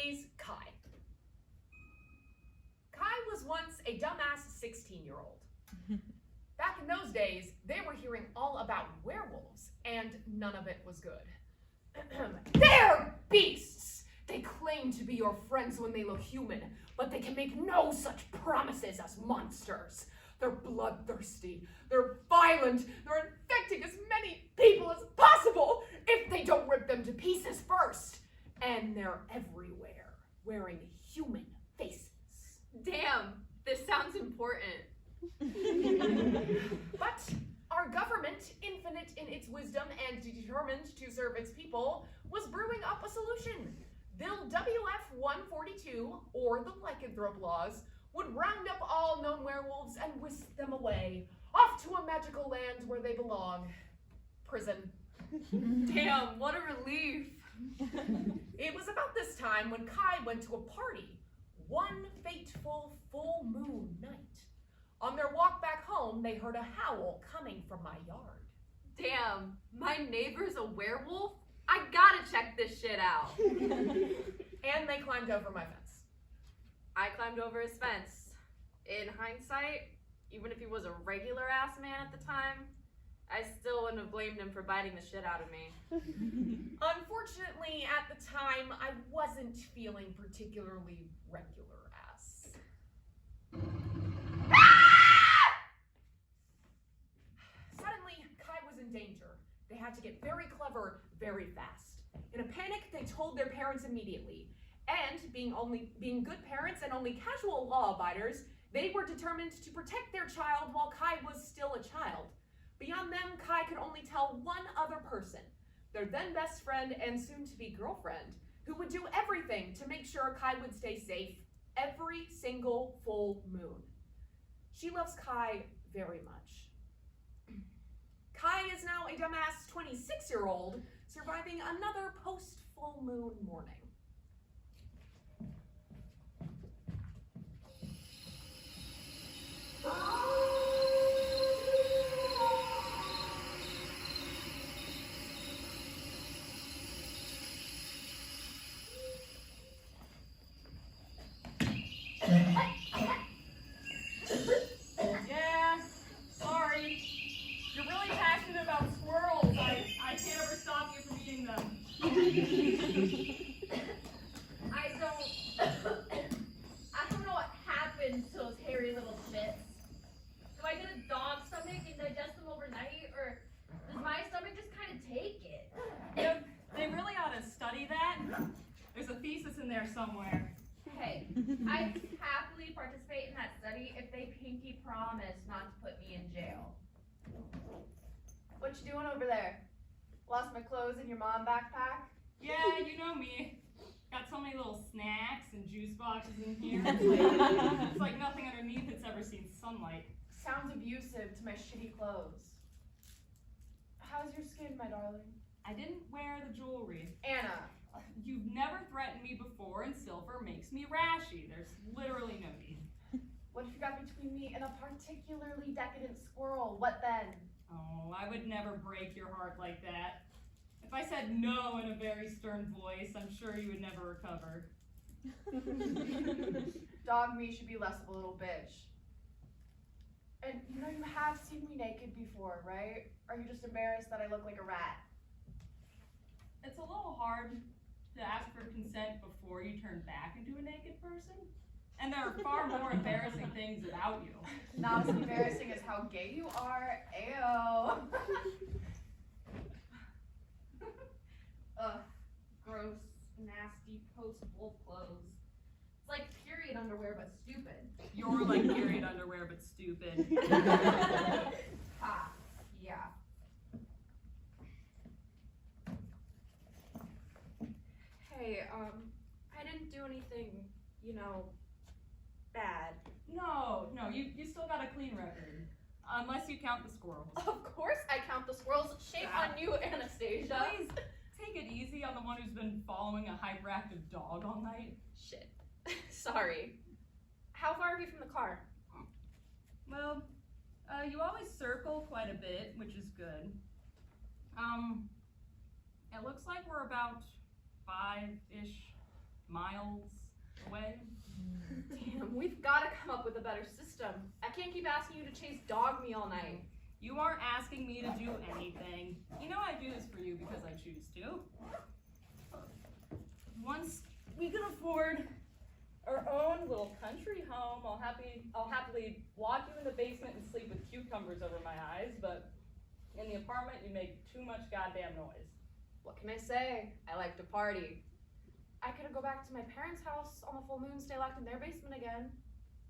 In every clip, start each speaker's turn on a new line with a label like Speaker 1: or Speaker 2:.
Speaker 1: is Kai. Kai was once a dumbass 16-year-old. Back in those days, they were hearing all about werewolves, and none of it was good. They're beasts! They claim to be your friends when they look human, but they can make no such promises as monsters. They're bloodthirsty, they're violent, they're infecting as many people as possible if they don't rip them to pieces first. And they're everywhere, wearing human faces.
Speaker 2: Damn, this sounds important.
Speaker 1: But our government, infinite in its wisdom and determined to serve its people, was brewing up a solution. Bill WF-142, or the lycanthrope laws, would round up all known werewolves and whisk them away, off to a magical land where they belong. Prison.
Speaker 2: Damn, what a relief.
Speaker 1: It was about this time when Kai went to a party, one fateful full moon night. On their walk back home, they heard a howl coming from my yard.
Speaker 2: Damn, my neighbor's a werewolf? I gotta check this shit out.
Speaker 1: And they climbed over my fence.
Speaker 2: I climbed over his fence. In hindsight, even if he was a regular ass man at the time, I still wouldn't have blamed him for biting the shit out of me.
Speaker 1: Unfortunately, at the time, I wasn't feeling particularly regular ass. Suddenly, Kai was in danger. They had to get very clever very fast. In a panic, they told their parents immediately. And being good parents and only casual law abiders, they were determined to protect their child while Kai was still a child. Beyond them, Kai could only tell one other person, their then best friend and soon-to-be girlfriend, who would do everything to make sure Kai would stay safe every single full moon. She loves Kai very much. Kai is now a dumbass 26-year-old surviving another post-full moon morning.
Speaker 3: Yeah, sorry. You're really passionate about squirrels. I can't ever stop you from eating them.
Speaker 2: I don't know what happened to those hairy little shits. Do I get a dog stomach and digest them overnight, or does my stomach just kind of take it?
Speaker 3: Yep, they really ought to study that. There's a thesis in there somewhere.
Speaker 2: Hey, I'd happily participate in that study if they pinky promise not to put me in jail. What you doing over there? Lost my clothes in your mom backpack?
Speaker 3: Yeah, you know me. Got so many little snacks and juice boxes in here. It's like nothing underneath it's ever seen sunlight.
Speaker 2: Sounds abusive to my shitty clothes. How's your skin, my darling?
Speaker 3: I didn't wear the jewelry.
Speaker 2: Anna.
Speaker 3: You've never threatened me before, and silver makes me rashy. There's literally no need.
Speaker 2: What if you got between me and a particularly decadent squirrel? What then?
Speaker 3: Oh, I would never break your heart like that. If I said no in a very stern voice, I'm sure you would never recover.
Speaker 2: Dog me should be less of a little bitch. And you know you have seen me naked before, right? Are you just embarrassed that I look like a rat?
Speaker 3: It's a little hard to ask for consent before you turn back into a naked person. And there are far more embarrassing things about you.
Speaker 2: Not as embarrassing as how gay you are. Ayo. Ugh, gross, nasty post-wolf clothes. It's like period underwear, but stupid.
Speaker 3: You're like period underwear, but stupid.
Speaker 2: Ha, yeah. Hey, I didn't do anything, bad.
Speaker 3: No, you still got a clean record. Unless you count the squirrels.
Speaker 2: Of course I count the squirrels. Shame on you, Anastasia.
Speaker 3: Please, take it easy on the one who's been following a hyperactive dog all night.
Speaker 2: Shit. Sorry. How far are we from the car?
Speaker 3: Well, you always circle quite a bit, which is good. It looks like we're about 5-ish miles away.
Speaker 2: Damn, we've gotta come up with a better system. I can't keep asking you to chase dog me all night.
Speaker 3: You aren't asking me to do anything. You know I do this for you because I choose to. Once we can afford our own little country home, I'll happily lock you in the basement and sleep with cucumbers over my eyes, but in the apartment you make too much goddamn noise.
Speaker 2: What can I say? I like to party. I could go back to my parents' house on the full moon, stay locked in their basement again.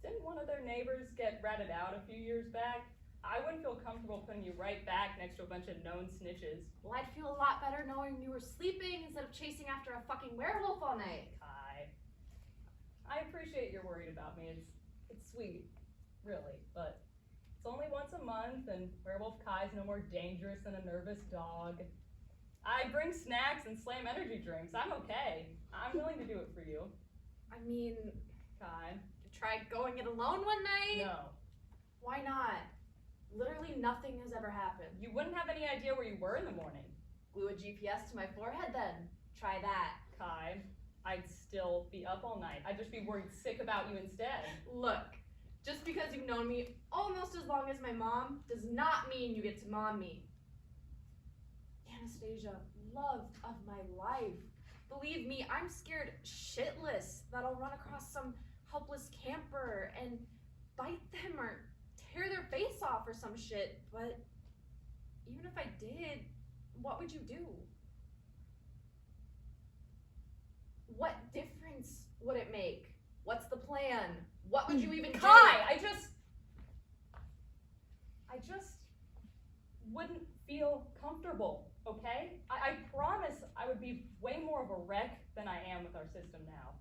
Speaker 3: Didn't one of their neighbors get ratted out a few years back? I wouldn't feel comfortable putting you right back next to a bunch of known snitches.
Speaker 2: Well, I'd feel a lot better knowing you were sleeping instead of chasing after a fucking werewolf all night.
Speaker 3: I appreciate you're worried about me. It's sweet, really, but it's only once a month, and Werewolf Kai's no more dangerous than a nervous dog. I bring snacks and slam energy drinks. I'm okay. I'm willing to do it for you.
Speaker 2: I mean,
Speaker 3: Kai.
Speaker 2: try going it alone one night?
Speaker 3: No.
Speaker 2: Why not? Literally nothing has ever happened.
Speaker 3: You wouldn't have any idea where you were in the morning.
Speaker 2: Glue a GPS to my forehead then. Try that.
Speaker 3: Kai, I'd still be up all night. I'd just be worried sick about you instead.
Speaker 2: Look, just because you've known me almost as long as my mom does not mean you get to mom me. Anastasia, love of my life. Believe me, I'm scared shitless that I'll run across some helpless camper and bite them or tear their face off or some shit, but even if I did, what would you do? What difference would it make? What's the plan? What would you even do?
Speaker 3: Kai, I just wouldn't feel comfortable, okay? I promise I would be way more of a wreck than I am with our system now.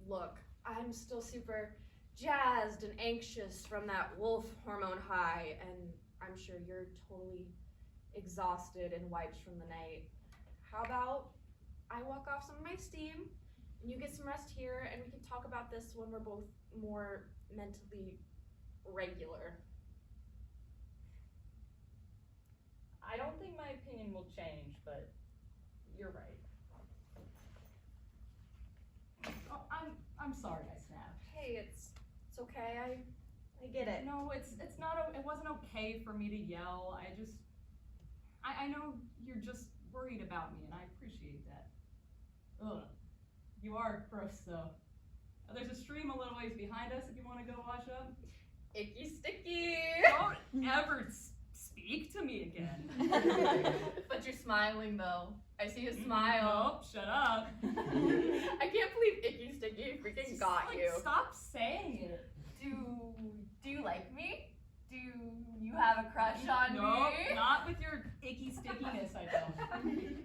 Speaker 2: Look, I'm still super jazzed and anxious from that wolf hormone high, and I'm sure you're totally exhausted and wiped from the night. How about I walk off some of my steam, and you get some rest here, and we can talk about this when we're both more mentally regular.
Speaker 3: I don't think my opinion will change, but you're right. Oh, I'm sorry I snapped.
Speaker 2: Hey, it's okay. I get it.
Speaker 3: No, it's not. It wasn't okay for me to yell. I know you're just worried about me, and I appreciate that. Ugh, you are gross though. There's a stream a little ways behind us if you want to go wash up.
Speaker 2: Icky sticky.
Speaker 3: Don't ever speak to me again.
Speaker 2: But you're smiling though. I see a smile.
Speaker 3: Nope, shut up.
Speaker 2: I can't believe Icky Sticky freaking got
Speaker 3: Like,
Speaker 2: you.
Speaker 3: Stop saying it.
Speaker 2: Do you like me? Do you have a crush on
Speaker 3: Nope,
Speaker 2: me?
Speaker 3: not with your icky stickiness, I don't.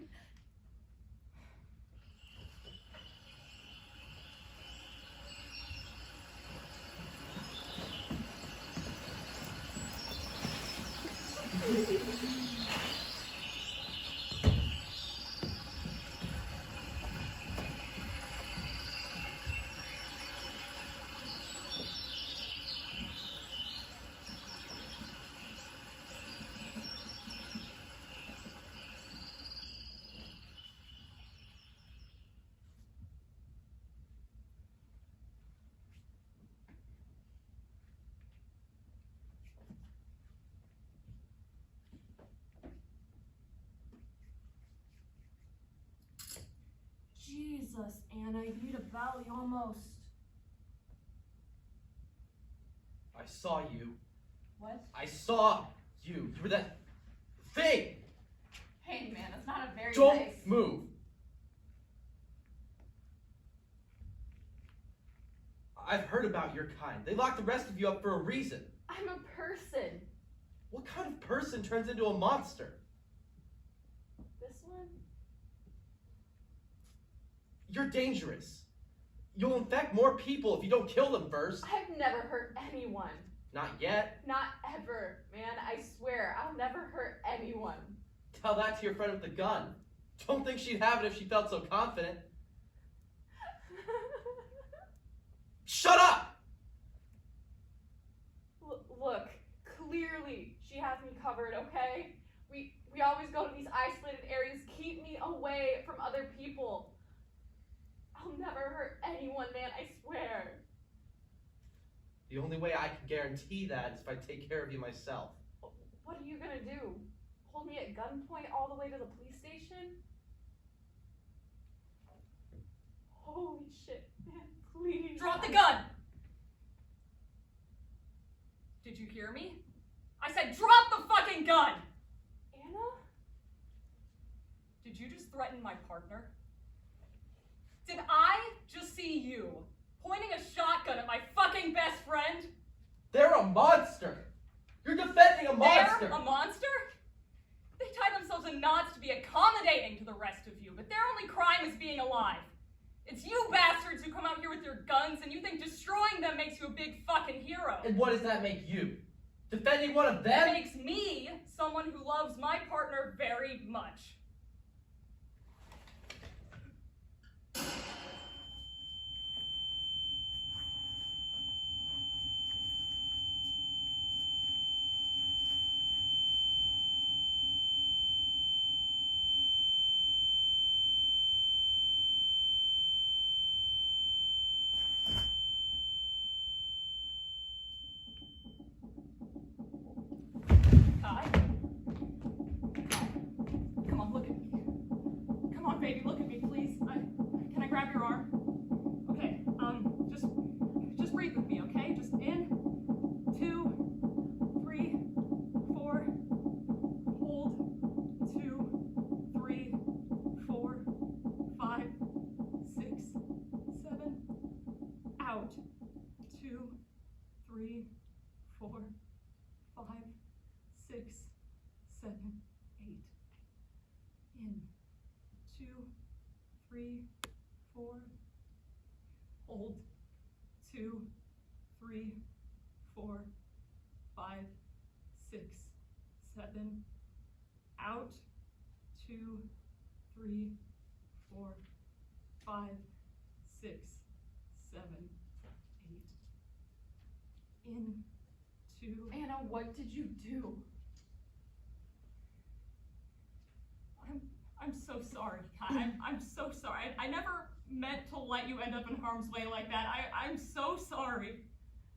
Speaker 2: Jesus, Anna, you need a valley almost.
Speaker 4: I saw you.
Speaker 3: What?
Speaker 4: I saw you. You were that thing.
Speaker 2: Hey man, that's not a very
Speaker 4: Don't
Speaker 2: nice.
Speaker 4: move. I've heard about your kind. They locked the rest of you up for a reason.
Speaker 2: I'm a person.
Speaker 4: What kind of person turns into a monster?
Speaker 2: This one?
Speaker 4: You're dangerous. You'll infect more people if you don't kill them first.
Speaker 2: I've never hurt anyone.
Speaker 4: Not yet.
Speaker 2: Not ever, man. I swear, I'll never hurt anyone.
Speaker 4: Tell that to your friend with the gun. Don't think she'd have it if she felt so confident. Shut up!
Speaker 2: Look, clearly she has me covered, okay? We always go to these isolated areas. Keep me away from other people. anyone, man, I swear.
Speaker 4: The only way I can guarantee that is if I take care of you myself.
Speaker 2: What are you gonna do? Hold me at gunpoint all the way to the police station? Holy shit, man, please.
Speaker 1: Drop the gun! Did you hear me? I said drop the fucking gun!
Speaker 2: Anna?
Speaker 1: Did you just threaten my partner? Did I just see you pointing a shotgun at my fucking best friend?
Speaker 4: They're a monster! You're defending a monster!
Speaker 1: They're a monster? They tie themselves in knots to be accommodating to the rest of you, but their only crime is being alive. It's you bastards who come out here with your guns and you think destroying them makes you a big fucking hero.
Speaker 4: And what does that make you? Defending one of them?
Speaker 1: It makes me someone who loves my partner very much. Kai? Come on, look at me. Come on, baby, look at me, please. Can I grab your arm? Okay, just breathe with me, okay? Just in, 2, 3, 4, hold, 2, 3, 4, 5, 6, 7, out, 2, 3, 4, 5, 6, 7, 8. In. 2, 3, 4. Hold. 2, 3, 4, 5, 6, 7. Out. 2, 3, 4, 5, 6, 7, 8. In. 2.
Speaker 2: Anna, what did you do?
Speaker 1: I'm so sorry, Kai. I'm so sorry. I never meant to let you end up in harm's way like that. I'm so sorry.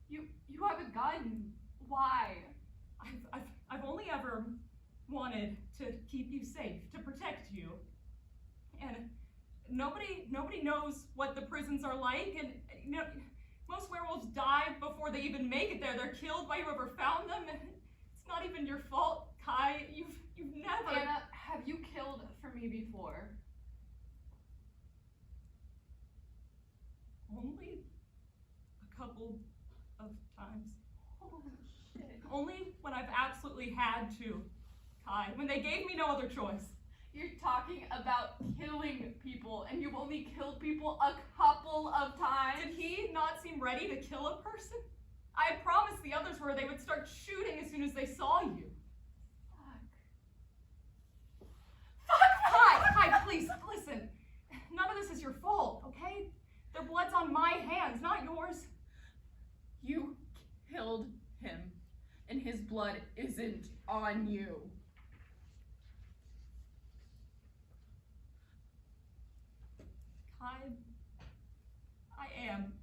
Speaker 2: You have a gun. Why?
Speaker 1: I've only ever wanted to keep you safe, to protect you. And nobody knows what the prisons are like, and you know, most werewolves die before they even make it there. They're killed by whoever found them, and it's not even your fault, Kai. You've never...
Speaker 2: Anna, have you killed for me before?
Speaker 1: Only a couple of times.
Speaker 2: Holy shit.
Speaker 1: Only when I've absolutely had to, Kai. When they gave me no other choice.
Speaker 2: You're talking about killing people, and you've only killed people a couple of times.
Speaker 1: Did he not seem ready to kill a person? I promised the others were they would start shooting as soon as they saw you. Kai, please, listen. None of this is your fault, okay? Their blood's on my hands, not yours.
Speaker 2: You killed him, and his blood isn't on you.
Speaker 1: Kai, I am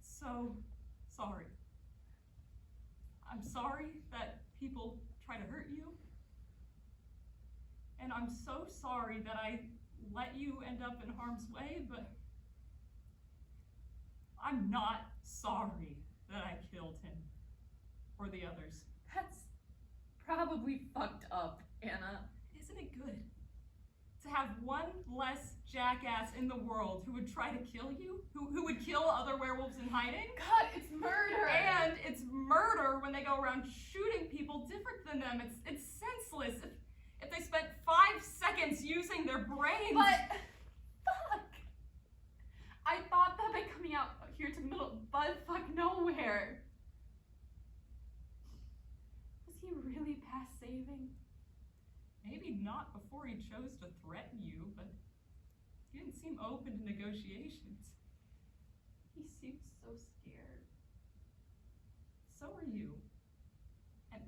Speaker 1: so sorry. I'm sorry that people try to hurt you. And I'm so sorry that I let you end up in harm's way, but I'm not sorry that I killed him or the others.
Speaker 2: That's probably fucked up, Anna.
Speaker 1: Isn't it good to have one less jackass in the world who would try to kill you, who would kill other werewolves in hiding?
Speaker 2: God, it's murder!
Speaker 1: And it's murder when they go around shooting people different than them. It's senseless. If they spent 5 seconds using their brains.
Speaker 2: But, fuck! I thought that by coming out here to the middle of buttfuck nowhere. Was he really past saving?
Speaker 1: Maybe not before he chose to threaten you, but he didn't seem open to negotiations.
Speaker 2: He seems so scared.
Speaker 1: So are you. And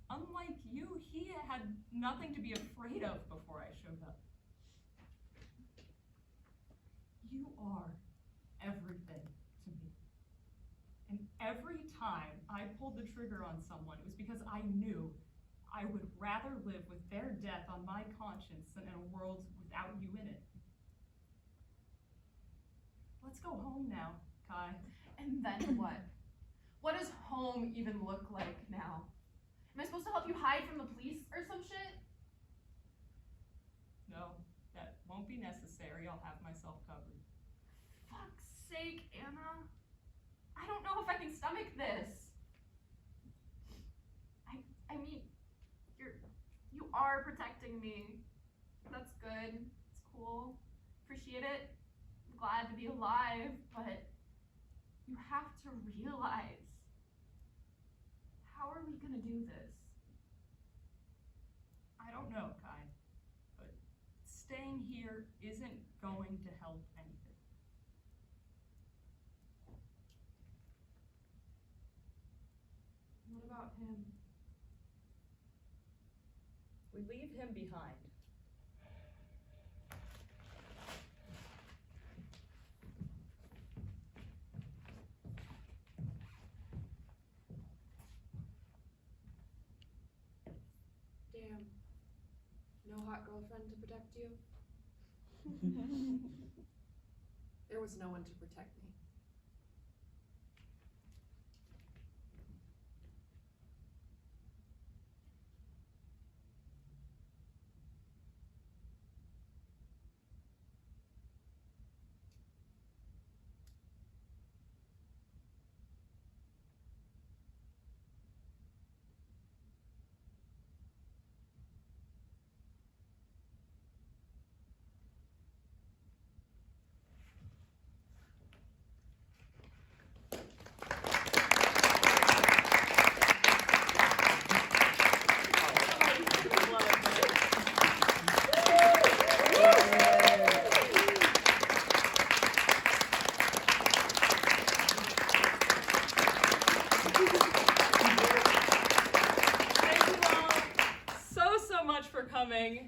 Speaker 1: unlike you, he had nothing to be afraid of before I showed up. You are everything.
Speaker 5: every time I pulled the trigger on someone, it was because I knew I would rather live with their death on my conscience than in a world without you in it. Let's go home now, Kai.
Speaker 2: And then what? What does home even look like now? Am I supposed to help you hide from the police or some shit?
Speaker 5: No, that won't be necessary. I'll have myself covered.
Speaker 2: Fuck's sake, Anna. I don't know if I can stomach this. I mean, you are protecting me. That's good. It's cool. Appreciate it. I'm glad to be alive, but you have to realize, how are we gonna do this?
Speaker 5: I don't know, Kai, but staying here isn't going to help anything.
Speaker 2: What about him?
Speaker 3: We leave him behind.
Speaker 1: Damn. No hot girlfriend to protect you? There was no one to protect me.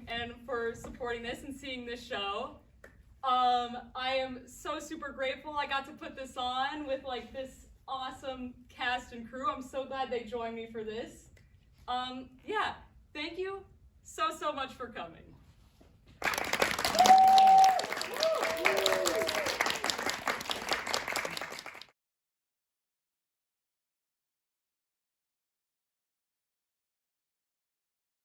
Speaker 3: And for supporting this and seeing this show. I am so super grateful I got to put this on with like this awesome cast and crew. I'm so glad they joined me for this. Yeah, thank you so much for coming.